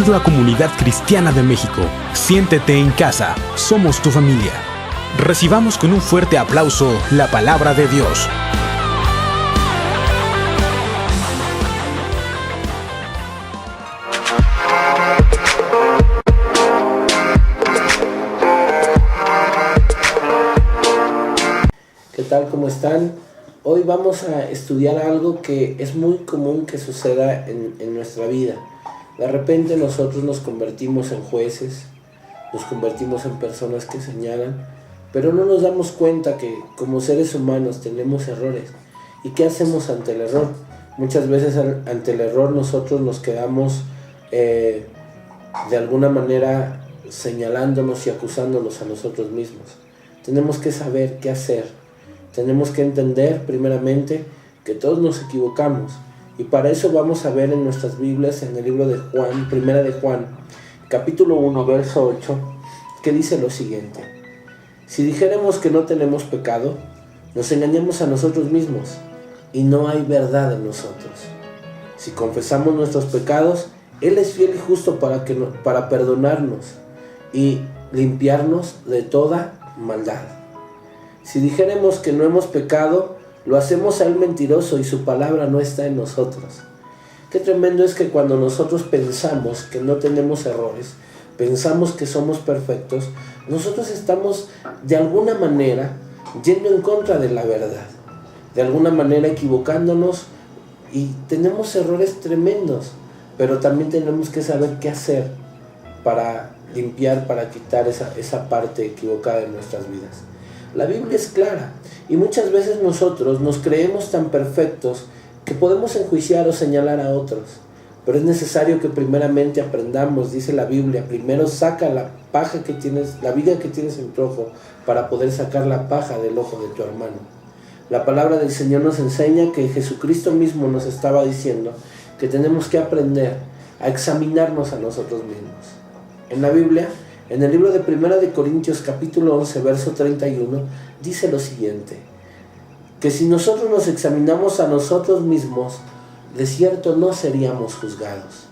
Bienvenido a Comunidad Cristiana de México. Siéntete en casa, somos tu familia. Recibamos con un fuerte aplauso la palabra de Dios. ¿Qué tal? ¿Cómo están? Hoy vamos a estudiar algo que es muy común que suceda en nuestra vida. De repente nosotros nos convertimos en jueces, nos convertimos en personas que señalan, pero no nos damos cuenta que como seres humanos tenemos errores. ¿Y qué hacemos ante el error? Muchas veces ante el error nosotros nos quedamos de alguna manera señalándonos y acusándonos a nosotros mismos. Tenemos que saber qué hacer. Tenemos que entender primeramente que todos nos equivocamos. Y para eso vamos a ver en nuestras Biblias, en el libro de Juan, primera de Juan, capítulo 1, verso 8, que dice lo siguiente: si dijéramos que no tenemos pecado, nos engañamos a nosotros mismos y no hay verdad en nosotros. Si confesamos nuestros pecados, Él es fiel y justo para perdonarnos y limpiarnos de toda maldad. Si dijéramos que no hemos pecado, lo hacemos a Él mentiroso y su palabra no está en nosotros. Qué tremendo es que cuando nosotros pensamos que no tenemos errores, pensamos que somos perfectos, nosotros estamos de alguna manera yendo en contra de la verdad, de alguna manera equivocándonos, y tenemos errores tremendos, pero también tenemos que saber qué hacer para limpiar, para quitar esa parte equivocada de nuestras vidas. La Biblia es clara y muchas veces nosotros nos creemos tan perfectos que podemos enjuiciar o señalar a otros. Pero es necesario que primeramente aprendamos, dice la Biblia, primero saca la viga que tienes en tu ojo para poder sacar la paja del ojo de tu hermano. La palabra del Señor nos enseña que Jesucristo mismo nos estaba diciendo que tenemos que aprender a examinarnos a nosotros mismos. En la Biblia, en el libro de Primera de Corintios capítulo 11, verso 31, dice lo siguiente: que si nosotros nos examinamos a nosotros mismos, de cierto no seríamos juzgados.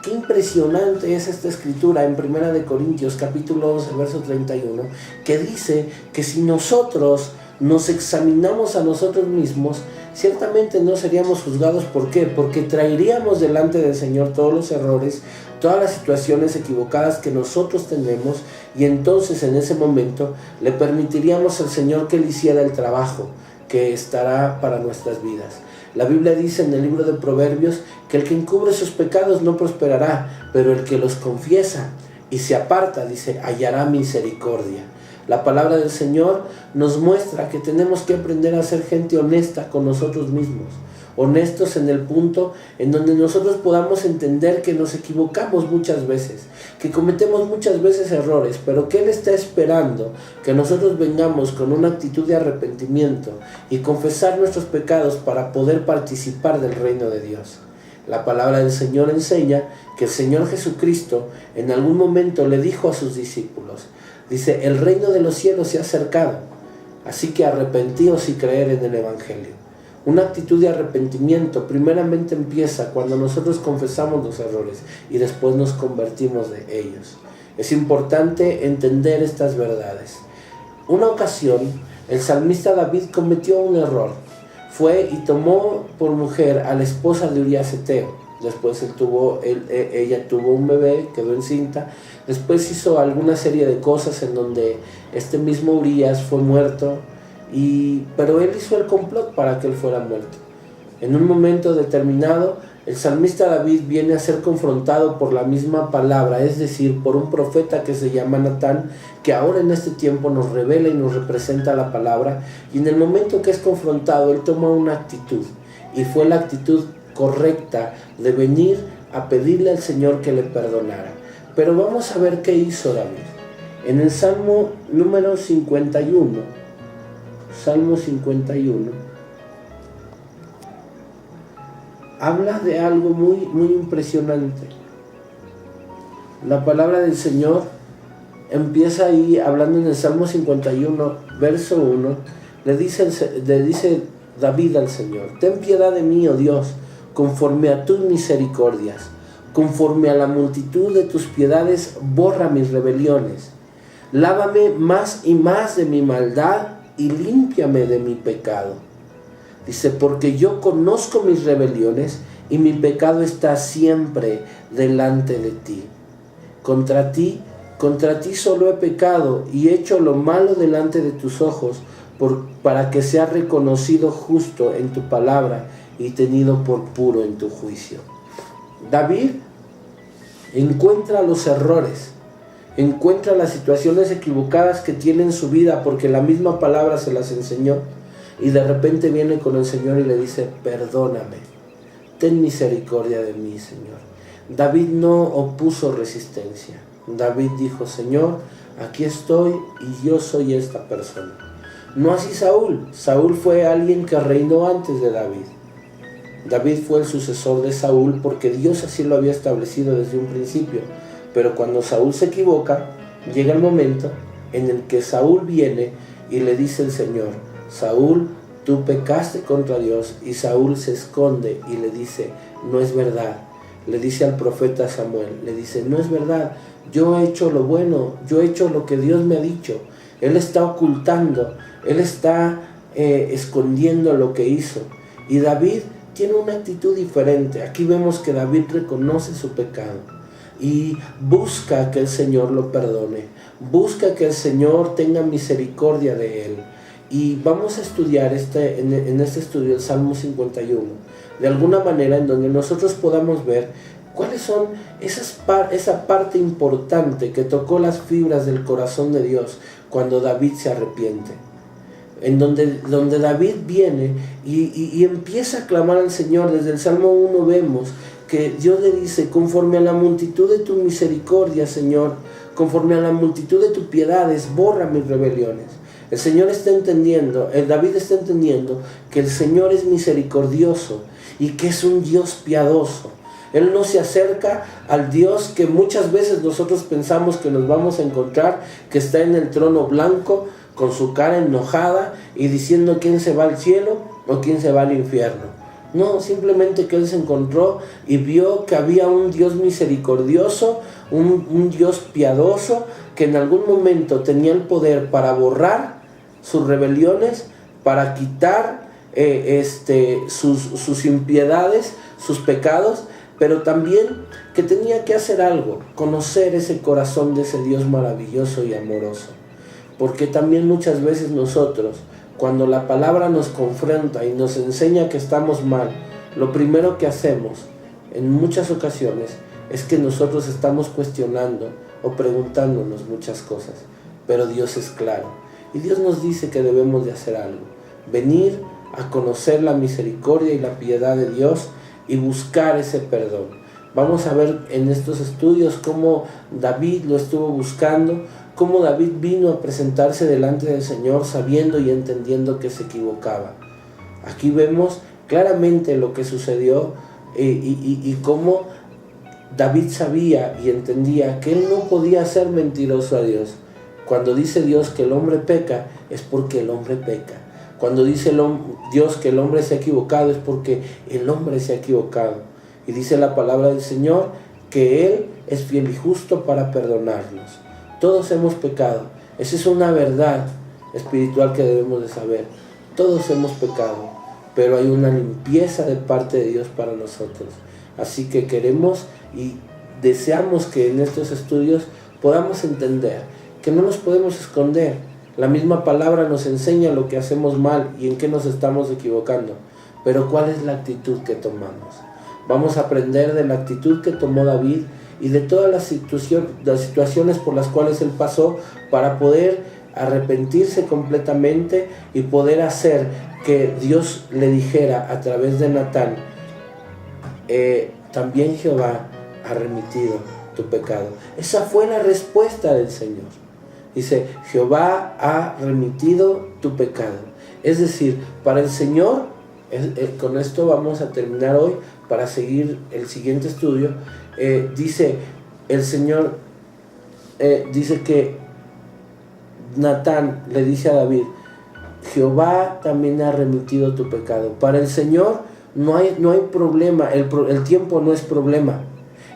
Qué impresionante es esta escritura en Primera de Corintios capítulo 11, verso 31, que dice que si nosotros nos examinamos a nosotros mismos, ciertamente no seríamos juzgados. ¿Por qué? Porque traeríamos delante del Señor todos los errores, todas las situaciones equivocadas que nosotros tenemos, y entonces en ese momento le permitiríamos al Señor que Él hiciera el trabajo que estará para nuestras vidas. La Biblia dice en el libro de Proverbios que el que encubre sus pecados no prosperará, pero el que los confiesa y se aparta, dice, hallará misericordia. La palabra del Señor nos muestra que tenemos que aprender a ser gente honesta con nosotros mismos, honestos en el punto en donde nosotros podamos entender que nos equivocamos muchas veces, que cometemos muchas veces errores, pero que Él está esperando que nosotros vengamos con una actitud de arrepentimiento y confesar nuestros pecados para poder participar del reino de Dios. La palabra del Señor enseña que el Señor Jesucristo en algún momento le dijo a sus discípulos, dice: el reino de los cielos se ha acercado, así que arrepentíos y creer en el Evangelio. Una actitud de arrepentimiento primeramente empieza cuando nosotros confesamos los errores y después nos convertimos de ellos. Es importante entender estas verdades. Una ocasión, el salmista David cometió un error. Fue y tomó por mujer a la esposa de Urías Eteo. Después ella tuvo un bebé, quedó encinta. Después hizo alguna serie de cosas en donde este mismo Urías fue muerto, pero él hizo el complot para que él fuera muerto. En un momento determinado, el salmista David viene a ser confrontado por la misma palabra, es decir, por un profeta que se llama Natán, que ahora en este tiempo nos revela y nos representa la palabra, y en el momento que es confrontado, él toma una actitud, y fue la actitud correcta de venir a pedirle al Señor que le perdonara. Pero vamos a ver qué hizo David. En el Salmo número 51, Salmo 51, habla de algo muy, muy impresionante. La palabra del Señor empieza ahí hablando en el Salmo 51, verso 1, le dice David al Señor: ten piedad de mí, oh Dios, conforme a tus misericordias, Conforme a la multitud de tus piedades, borra mis rebeliones. Lávame más y más de mi maldad y límpiame de mi pecado. Dice, porque yo conozco mis rebeliones y mi pecado está siempre delante de ti. Contra ti solo he pecado y he hecho lo malo delante de tus ojos, para que sea reconocido justo en tu palabra y tenido por puro en tu juicio. David encuentra los errores, encuentra las situaciones equivocadas que tiene en su vida, porque la misma palabra se las enseñó, y de repente viene con el Señor y le dice, perdóname, ten misericordia de mí, Señor. David no opuso resistencia. David dijo, Señor, aquí estoy y yo soy esta persona. No así Saúl. Saúl fue alguien que reinó antes de David. David fue el sucesor de Saúl porque Dios así lo había establecido desde un principio. Pero cuando Saúl se equivoca, llega el momento en el que Saúl viene y le dice el Señor, Saúl, tú pecaste contra Dios. Y Saúl se esconde y le dice, no es verdad. Le dice al profeta Samuel, le dice, no es verdad, yo he hecho lo bueno, yo he hecho lo que Dios me ha dicho. Él está ocultando, él está escondiendo lo que hizo. Y David tiene una actitud diferente. Aquí vemos que David reconoce su pecado y busca que el Señor lo perdone, busca que el Señor tenga misericordia de él. Y vamos a estudiar en este estudio el Salmo 51, de alguna manera en donde nosotros podamos ver cuáles son esa parte importante que tocó las fibras del corazón de Dios cuando David se arrepiente. En donde David viene y empieza a clamar al Señor. Desde el Salmo 1 vemos que Dios le dice, conforme a la multitud de tu misericordia, Señor, conforme a la multitud de tus piedades, borra mis rebeliones. El Señor está entendiendo, David está entendiendo que el Señor es misericordioso y que es un Dios piadoso. Él no se acerca al Dios que muchas veces nosotros pensamos que nos vamos a encontrar, que está en el trono blanco, con su cara enojada y diciendo quién se va al cielo o quién se va al infierno. No, simplemente que él se encontró y vio que había un Dios misericordioso, un Dios piadoso, que en algún momento tenía el poder para borrar sus rebeliones, para quitar sus impiedades, sus pecados, pero también que tenía que hacer algo, conocer ese corazón de ese Dios maravilloso y amoroso. Porque también muchas veces nosotros, cuando la palabra nos confronta y nos enseña que estamos mal, lo primero que hacemos en muchas ocasiones es que nosotros estamos cuestionando o preguntándonos muchas cosas. Pero Dios es claro y Dios nos dice que debemos de hacer algo, venir a conocer la misericordia y la piedad de Dios y buscar ese perdón. Vamos a ver en estos estudios cómo David lo estuvo buscando, cómo David vino a presentarse delante del Señor sabiendo y entendiendo que se equivocaba. Aquí vemos claramente lo que sucedió y cómo David sabía y entendía que él no podía ser mentiroso a Dios. Cuando dice Dios que el hombre peca, es porque el hombre peca. Cuando dice Dios que el hombre se ha equivocado, es porque el hombre se ha equivocado. Y dice la palabra del Señor que Él es fiel y justo para perdonarnos. Todos hemos pecado. Esa es una verdad espiritual que debemos de saber. Todos hemos pecado, pero hay una limpieza de parte de Dios para nosotros. Así que queremos y deseamos que en estos estudios podamos entender que no nos podemos esconder. La misma palabra nos enseña lo que hacemos mal y en qué nos estamos equivocando. Pero ¿cuál es la actitud que tomamos? Vamos a aprender de la actitud que tomó David y de todas las situaciones por las cuales él pasó para poder arrepentirse completamente y poder hacer que Dios le dijera a través de Natán, también Jehová ha remitido tu pecado. Esa fue la respuesta del Señor. Dice, Jehová ha remitido tu pecado. Es decir, para el Señor, con esto vamos a terminar hoy para seguir el siguiente estudio. Dice el Señor, dice que Natán le dice a David, Jehová también ha remitido tu pecado. Para el Señor no hay problema, el tiempo no es problema.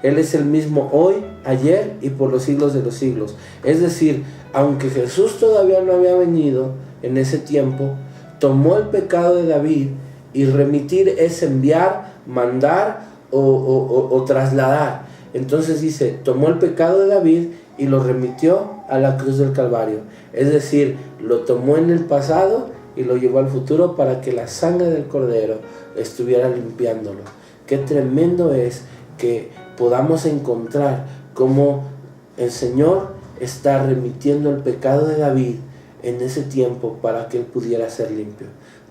Él es el mismo hoy, ayer y por los siglos de los siglos. Es decir, aunque Jesús todavía no había venido en ese tiempo, tomó el pecado de David, y remitir es enviar, mandar o trasladar. Entonces dice, tomó el pecado de David y lo remitió a la cruz del Calvario. Es decir, lo tomó en el pasado y lo llevó al futuro para que la sangre del Cordero estuviera limpiándolo. Qué tremendo es que podamos encontrar cómo el Señor está remitiendo el pecado de David en ese tiempo para que él pudiera ser limpio.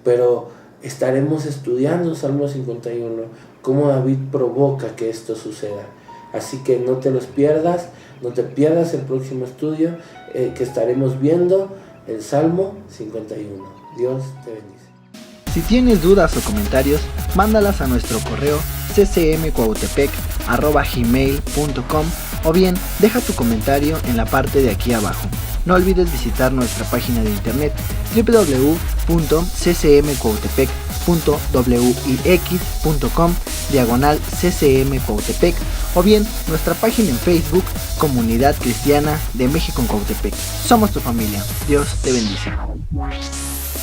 Pero estaremos estudiando Salmo 51, cómo David provoca que esto suceda. Así que no te los pierdas, no te pierdas el próximo estudio que estaremos viendo el Salmo 51. Dios te bendice. Si tienes dudas o comentarios, mándalas a nuestro correo ccmcuautepec@gmail.com o bien deja tu comentario en la parte de aquí abajo. No olvides visitar nuestra página de internet www.ccmcuautepec.wix.com/ccmcuautepec o bien nuestra página en Facebook Comunidad Cristiana de México en Cuautepec. Somos tu familia. Dios te bendice.